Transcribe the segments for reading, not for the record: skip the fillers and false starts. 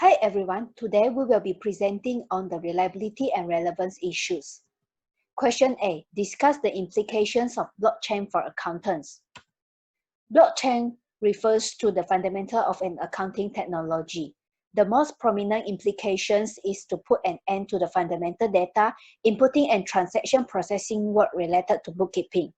Hi everyone, today we will be presenting on the reliability and relevance issues. Question A, discuss the implications of blockchain for accountants. Blockchain refers to the fundamental of an accounting technology. The most prominent implications is to put an end to the fundamental data, inputting and transaction processing work related to bookkeeping.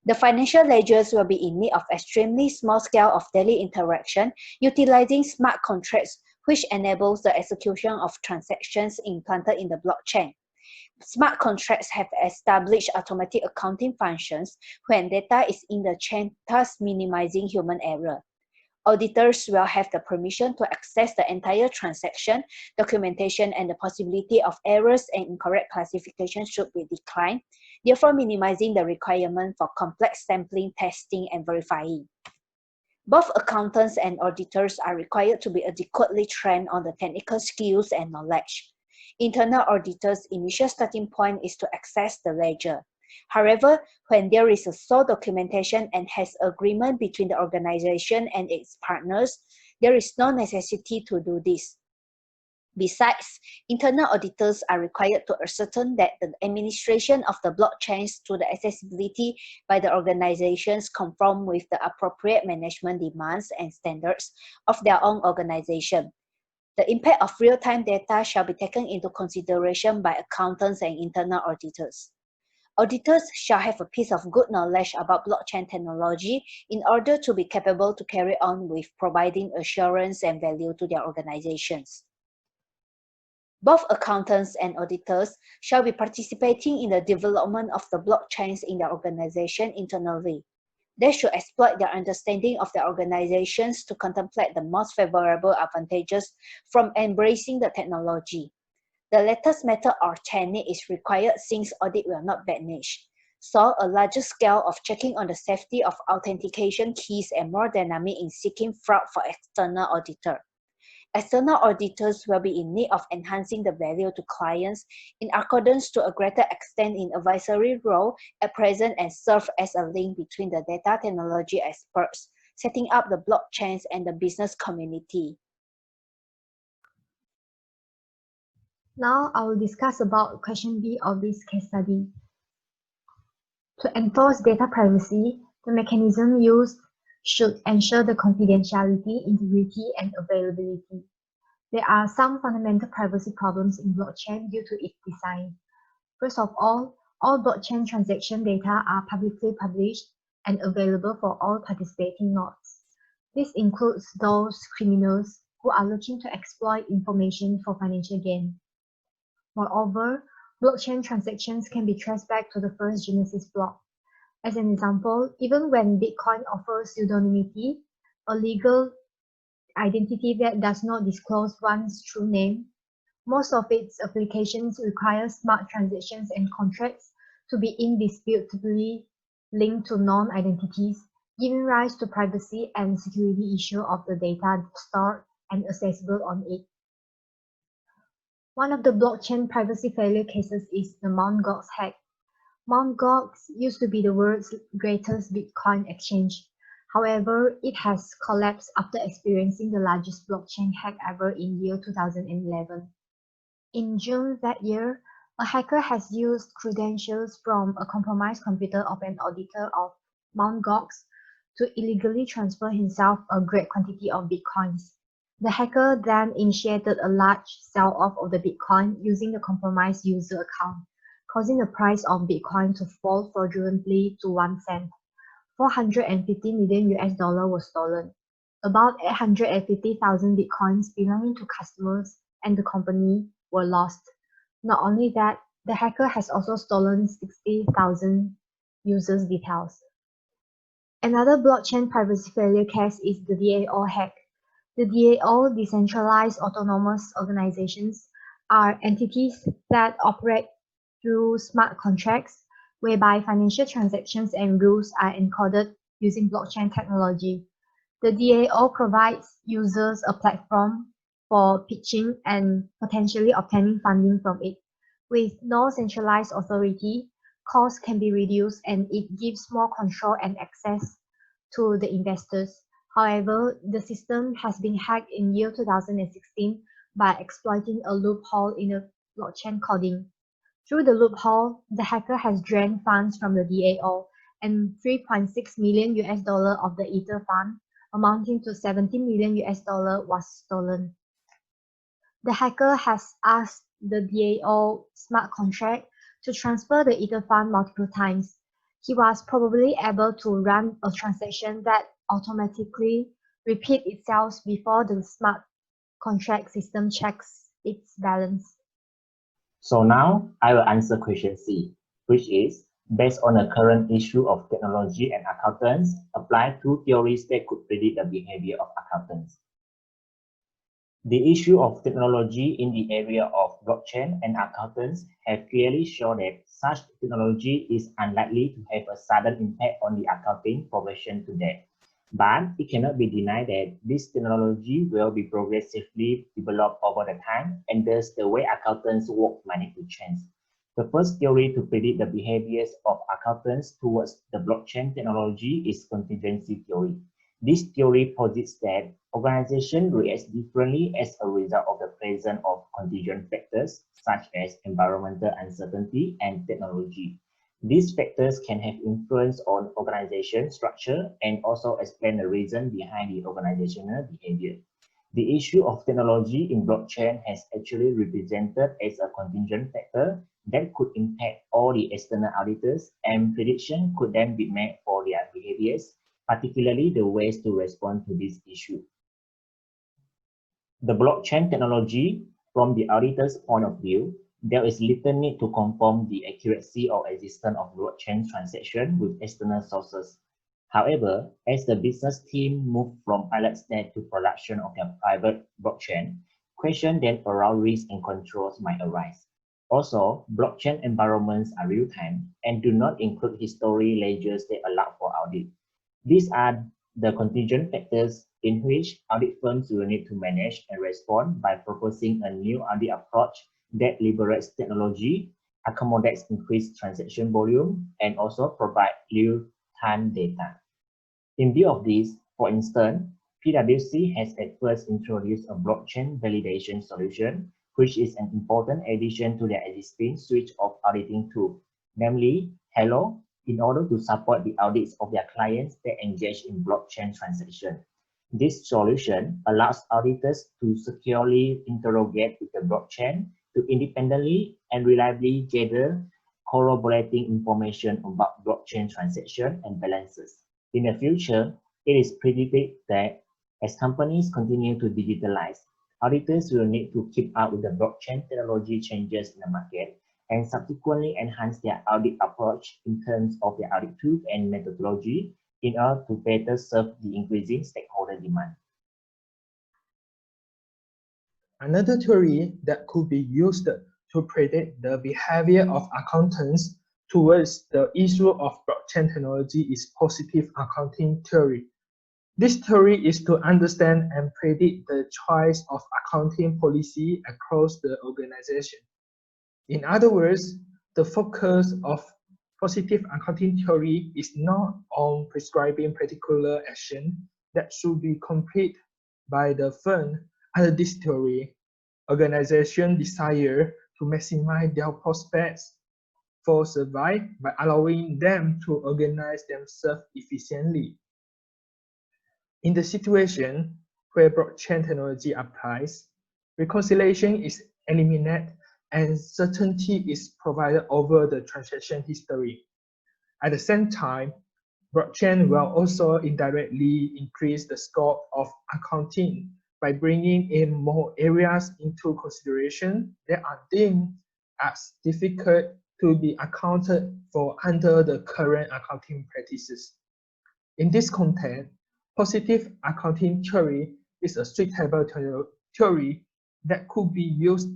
The financial ledgers will be in need of extremely small scale of daily interaction, utilizing smart contracts which enables the execution of transactions implanted in the blockchain. Smart contracts have established automatic accounting functions when data is in the chain, thus minimizing human error. Auditors will have the permission to access the entire transaction, documentation, and the possibility of errors and incorrect classification should be declined, therefore minimizing the requirement for complex sampling, testing, and verifying. Both accountants and auditors are required to be adequately trained on the technical skills and knowledge. Internal auditors' initial starting point is to access the ledger. However, when there is a sole documentation and has agreement between the organization and its partners, there is no necessity to do this. Besides, internal auditors are required to ascertain that the administration of the blockchains to the accessibility by the organizations conform with the appropriate management demands and standards of their own organization. The impact of real-time data shall be taken into consideration by accountants and internal auditors. Auditors shall have a piece of good knowledge about blockchain technology in order to be capable to carry on with providing assurance and value to their organizations. Both accountants and auditors shall be participating in the development of the blockchains in their organization internally. They should exploit their understanding of their organizations to contemplate the most favorable advantages from embracing the technology. The latest method or technique is required since audit will not vanish. So, a larger scale of checking on the safety of authentication keys and more dynamic in seeking fraud for external auditor. External auditors will be in need of enhancing the value to clients in accordance to a greater extent in advisory role at present and serve as a link between the data technology experts, setting up the blockchains and the business community. Now I will discuss about question B of this case study. To enforce data privacy, the mechanism used should ensure the confidentiality, integrity, and availability. There are some fundamental privacy problems in blockchain due to its design. First of all blockchain transaction data are publicly published and available for all participating nodes. This includes those criminals who are looking to exploit information for financial gain. Moreover, blockchain transactions can be traced back to the first Genesis block. As an example, even when Bitcoin offers pseudonymity, a legal identity that does not disclose one's true name, most of its applications require smart transactions and contracts to be indisputably linked to known identities, giving rise to privacy and security issue of the data stored and accessible on it. One of the blockchain privacy failure cases is the Mt. Gox hack. Mt. Gox used to be the world's greatest Bitcoin exchange. However, it has collapsed after experiencing the largest blockchain hack ever in year 2011. In June that year, a hacker has used credentials from a compromised computer of an auditor of Mt. Gox to illegally transfer himself a great quantity of Bitcoins. The hacker then initiated a large sell-off of the Bitcoin using the compromised user account, causing the price of Bitcoin to fall fraudulently to 1 cent. 450 million US dollar was stolen. About 850,000 Bitcoins belonging to customers and the company were lost. Not only that, the hacker has also stolen 60,000 users' details. Another blockchain privacy failure case is the DAO hack. The DAO, decentralized autonomous organizations, are entities that operate through smart contracts whereby financial transactions and rules are encoded using blockchain technology. The DAO provides users a platform for pitching and potentially obtaining funding from it. With no centralized authority, costs can be reduced and it gives more control and access to the investors. However, the system has been hacked in year 2016 by exploiting a loophole in the blockchain coding. Through the loophole, the hacker has drained funds from the DAO, and 3.6 million US dollar of the Ether fund, amounting to 70 million US dollar, was stolen. The hacker has asked the DAO smart contract to transfer the Ether fund multiple times. He was probably able to run a transaction that automatically repeats itself before the smart contract system checks its balance. So now I will answer question C, which is based on the current issue of technology and accountants, apply two theories that could predict the behavior of accountants. The issue of technology in the area of blockchain and accountants have clearly shown that such technology is unlikely to have a sudden impact on the accounting profession today. But it cannot be denied that this technology will be progressively developed over the time, and thus the way accountants work might need to change. The first theory to predict the behaviors of accountants towards the blockchain technology is contingency theory. This theory posits that organizations react differently as a result of the presence of contingent factors such as environmental uncertainty and technology. These factors can have influence on organization structure and also explain the reason behind the organizational behavior. The issue of technology in blockchain has actually represented as a contingent factor that could impact all the external auditors, and prediction could then be made for their behaviors, particularly the ways to respond to this issue. The blockchain technology, from the auditor's point of view, there is little need to confirm the accuracy or existence of blockchain transaction with external sources. However, as the business team move from pilot stage to production of their private blockchain, questions then around risk and controls might arise. Also, blockchain environments are real-time and do not include history ledgers that allow for audit. These are the contingent factors in which audit firms will need to manage and respond by proposing a new audit approach that liberates technology, accommodates increased transaction volume, and also provide real-time data. In view of this, for instance, PwC has at first introduced a blockchain validation solution, which is an important addition to their existing suite of auditing tools, namely Hello, in order to support the audits of their clients that engage in blockchain transactions. This solution allows auditors to securely interrogate with the blockchain to independently and reliably gather corroborating information about blockchain transactions and balances. In the future, it is predicted that as companies continue to digitalize, auditors will need to keep up with the blockchain technology changes in the market and subsequently enhance their audit approach in terms of their audit tools and methodology in order to better serve the increasing stakeholder demand. Another theory that could be used to predict the behavior of accountants towards the issue of blockchain technology is positive accounting theory. This theory is to understand and predict the choice of accounting policy across the organization. In other words, the focus of positive accounting theory is not on prescribing particular action that should be complete by the firm. Under this theory, organizations desire to maximize their prospects for survival by allowing them to organize themselves efficiently. In the situation where blockchain technology applies, reconciliation is eliminated and certainty is provided over the transaction history. At the same time, blockchain will also indirectly increase the scope of accounting by bringing in more areas into consideration that are deemed as difficult to be accounted for under the current accounting practices. In this context, positive accounting theory is a suitable theory that could be used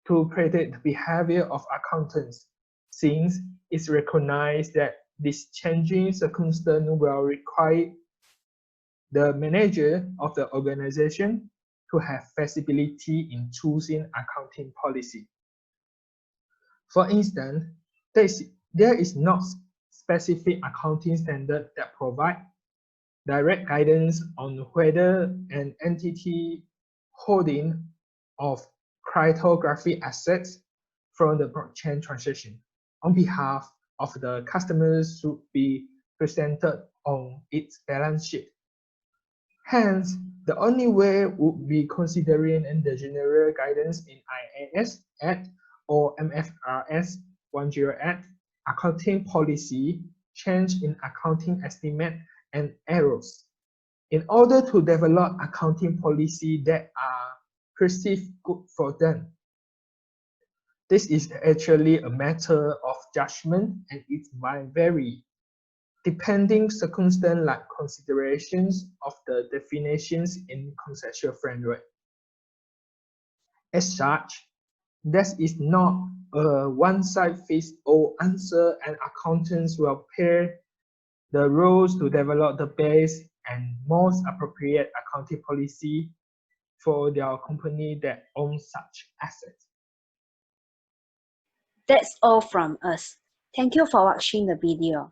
to predict the behavior of accountants, since it's recognized that this changing circumstance will require the manager of the organization to have flexibility in choosing accounting policy. For instance, there is no specific accounting standard that provide direct guidance on whether an entity holding of cryptographic assets from the blockchain transaction on behalf of the customers should be presented on its balance sheet. Hence, the only way would be considering the general guidance in IAS Act or MFRS 10 Act, accounting policy, change in accounting estimate, and errors, in order to develop accounting policy that are perceived good for them. This is actually a matter of judgment, and it might vary depending circumstances like considerations of the definitions in conceptual framework. As such, there is not a one-size-fits-all answer, and accountants will play the roles to develop the best and most appropriate accounting policy for their company that owns such assets. That's all from us. Thank you for watching the video.